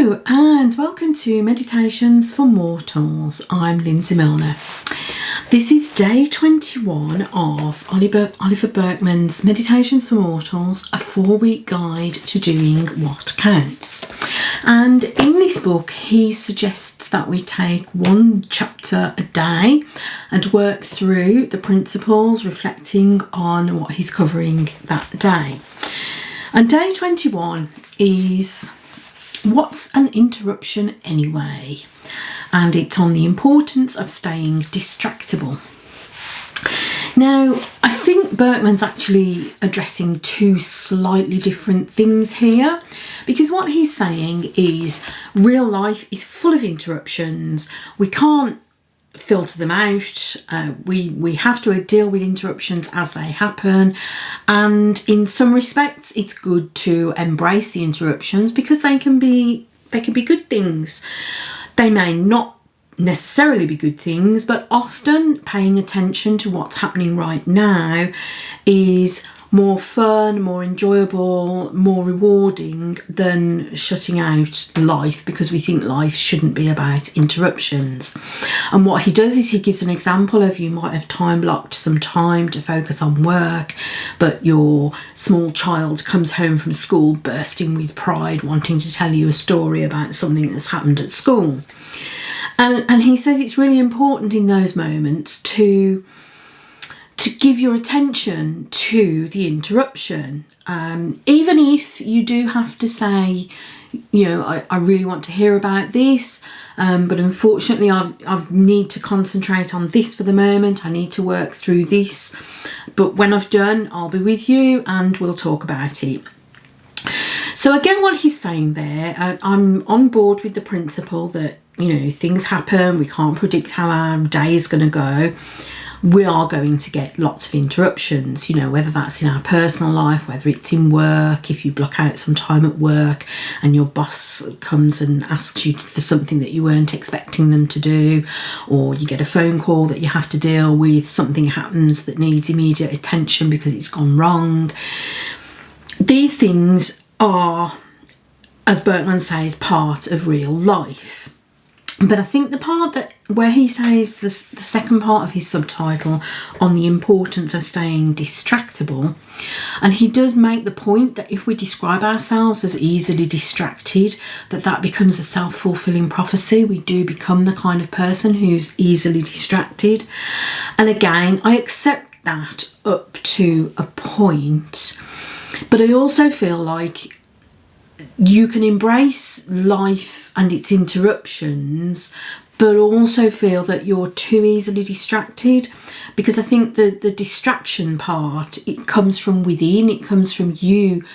Hello and welcome to Meditations for Mortals. I'm Lindsay Milner. This is day 21 of Oliver Burkeman's Meditations for Mortals, a 4-week guide to doing what counts. And in this book, he suggests that we take one chapter a day and work through the principles, reflecting on what he's covering that day. And day 21 is what's an interruption anyway? And it's on the importance of staying distractible. Now, I think Burkeman's actually addressing two slightly different things here, because what he's saying is real life is full of interruptions. We can't filter them out. We have to deal with interruptions as they happen, and in some respects it's good to embrace the interruptions because they can be good things. They may not necessarily be good things, but often paying attention to what's happening right now is more fun, more enjoyable, more rewarding than shutting out life because we think life shouldn't be about interruptions. And what he does is he gives an example of, you might have time blocked some time to focus on work, but your small child comes home from school bursting with pride, wanting to tell you a story about something that's happened at school. And he says it's really important in those moments to give your attention to the interruption, even if you do have to say, I really want to hear about this, but unfortunately I need to concentrate on this for the moment. I need to work through this, but when I've done, I'll be with you and we'll talk about it. So I get what he's saying there. I'm on board with the principle that, things happen. We can't predict how our day is going to go. We are going to get lots of interruptions, whether that's in our personal life, whether it's in work, if you block out some time at work and your boss comes and asks you for something that you weren't expecting them to do, or you get a phone call that you have to deal with, something happens that needs immediate attention because it's gone wrong. These things are, as Burkeman says, part of real life. But I think the part where he says the second part of his subtitle on the importance of staying distractible, and he does make the point that if we describe ourselves as easily distracted, that becomes a self-fulfilling prophecy. We do become the kind of person who's easily distracted. And again, I accept that up to a point, but I also feel like you can embrace life and its interruptions, but also feel that you're too easily distracted, because I think the distraction part, it comes from within. It comes from you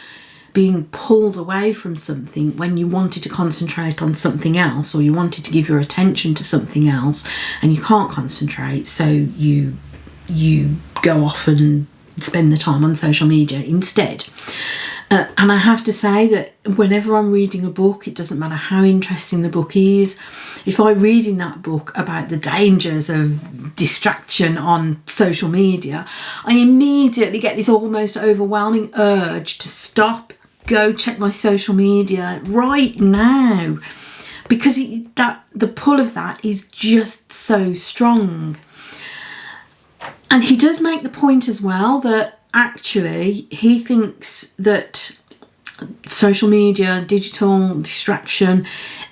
being pulled away from something when you wanted to concentrate on something else, or you wanted to give your attention to something else and you can't concentrate, so you go off and spend the time on social media instead. And I have to say that whenever I'm reading a book, it doesn't matter how interesting the book is, if I read in that book about the dangers of distraction on social media, I immediately get this almost overwhelming urge to stop, go check my social media right now, because the pull of that is just so strong. And he does make the point as well that actually he thinks that social media, digital distraction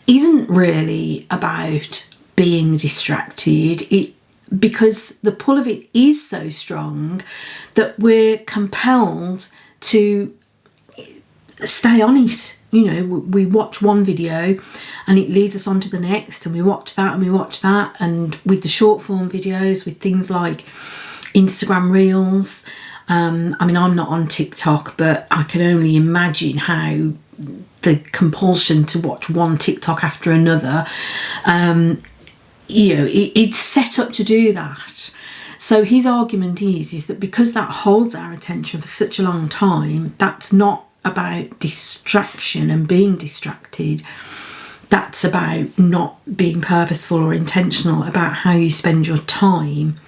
isn't really about being distracted, because the pull of it is so strong that we're compelled to stay on it. We watch one video and it leads us on to the next, and we watch that and we watch that. And with the short form videos, with things like Instagram Reels, I'm not on TikTok, but I can only imagine how the compulsion to watch one TikTok after another, it's set up to do that. So his argument is that because that holds our attention for such a long time, that's not about distraction and being distracted. That's about not being purposeful or intentional about how you spend your time.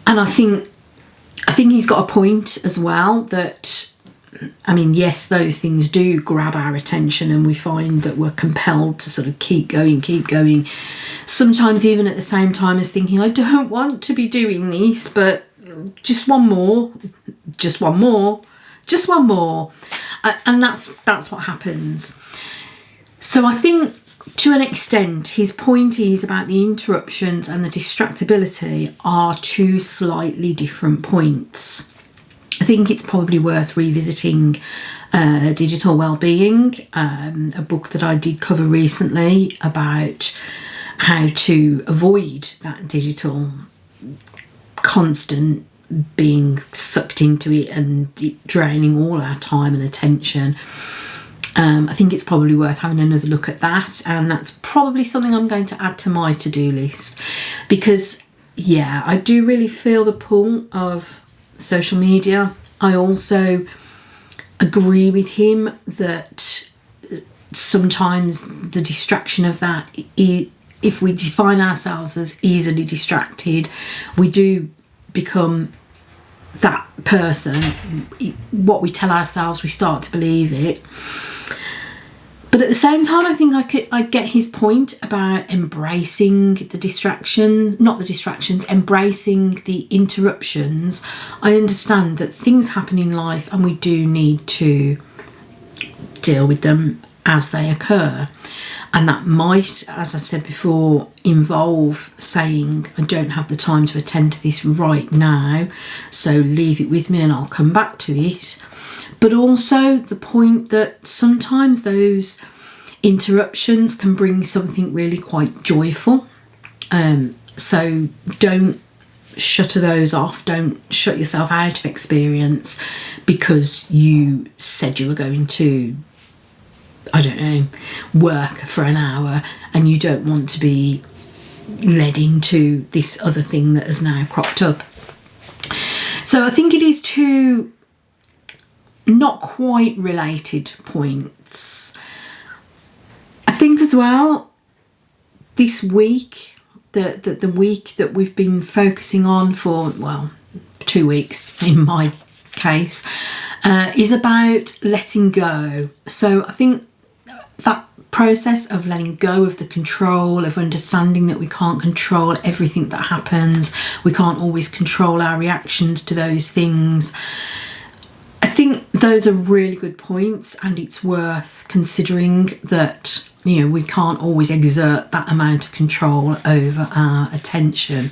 And I think he's got a point as well, that I mean, yes, those things do grab our attention and we find that we're compelled to sort of keep going. Sometimes even at the same time as thinking, I don't want to be doing this, but just one more. And that's what happens. So I think to an extent, his point is about the interruptions and the distractibility are two slightly different points. I think it's probably worth revisiting Digital Wellbeing, a book that I did cover recently about how to avoid that digital constant being sucked into it and it draining all our time and attention. I think it's probably worth having another look at that, and that's probably something I'm going to add to my to-do list, because yeah, I do really feel the pull of social media. I also agree with him that sometimes the distraction of that, if we define ourselves as easily distracted, we do become that person. What we tell ourselves, we start to believe it. But at the same time, I think I get his point about embracing the distractions, embracing the interruptions. I understand that things happen in life and we do need to deal with them as they occur. And that might, as I said before, involve saying, I don't have the time to attend to this right now, so leave it with me and I'll come back to it. But also the point that sometimes those interruptions can bring something really quite joyful. So don't shutter those off. Don't shut yourself out of experience because you said you were going to, I don't know, work for an hour and you don't want to be led into this other thing that has now cropped up. So I think it is two not quite related points. I think as well, this week, the week that we've been focusing on for, 2 weeks in my case, is about letting go. So I think that process of letting go of the control, of understanding that we can't control everything that happens, we can't always control our reactions to those things. I think those are really good points, and it's worth considering that, you know, we can't always exert that amount of control over our attention.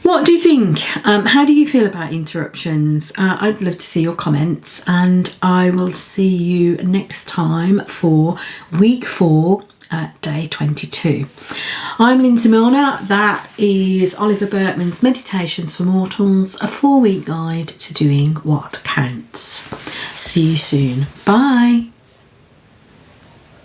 What do you think? How do you feel about interruptions? I'd love to see your comments, and I will see you next time for week 4, day 22. I'm Lindsay Milner. That is Oliver Burkeman's Meditations for Mortals, a 4-week guide to doing what counts. See you soon. Bye.